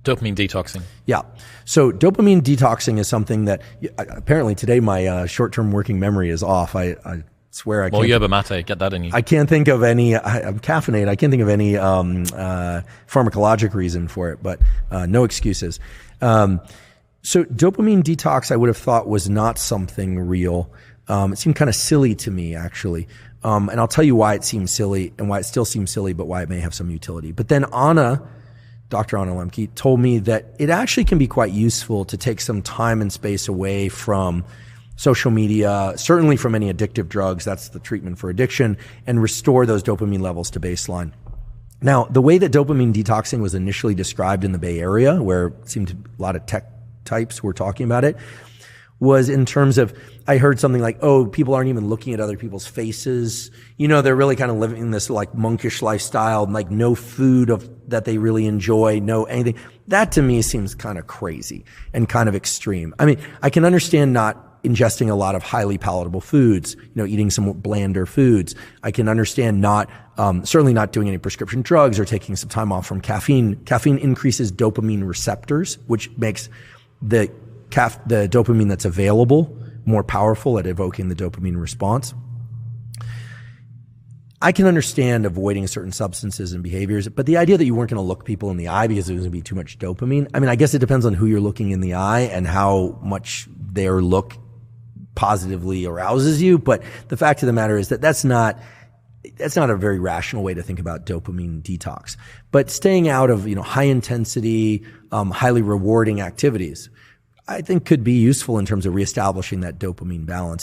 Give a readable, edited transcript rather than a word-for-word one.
Dopamine detoxing. Yeah. So dopamine detoxing is something that apparently today my short-term working memory is off. I swear I can't. Well, yerba mate, get that in you. I can't think of any, I'm caffeinated. I can't think of any pharmacologic reason for it, but no excuses. So dopamine detox, I would have thought was not something real. It seemed kind of silly to me, actually. And I'll tell you why it seems silly and why it still seems silly, but why it may have some utility. But then Dr. Anna Lemke told me that it actually can be quite useful to take some time and space away from social media, certainly from any addictive drugs. That's the treatment for addiction, and restore those dopamine levels to baseline. Now, the way that dopamine detoxing was initially described in the Bay Area, where it seemed a lot of tech types were talking about it, was in terms of, I heard something like, oh, people aren't even looking at other people's faces. They're really kind of living this like monkish lifestyle, like no food that they really enjoy, no anything. That to me seems kind of crazy and kind of extreme. I mean, I can understand not ingesting a lot of highly palatable foods, eating some blander foods. I can understand certainly not doing any prescription drugs or taking some time off from caffeine. Caffeine increases dopamine receptors, which makes the dopamine that's available more powerful at evoking the dopamine response. I can understand avoiding certain substances and behaviors, but the idea that you weren't going to look people in the eye because there was going to be too much dopamine, I mean, I guess it depends on who you're looking in the eye and how much their look positively arouses you. But the fact of the matter is that that's not a very rational way to think about dopamine detox. But staying out of, high intensity, highly rewarding activities, I think could be useful in terms of reestablishing that dopamine balance.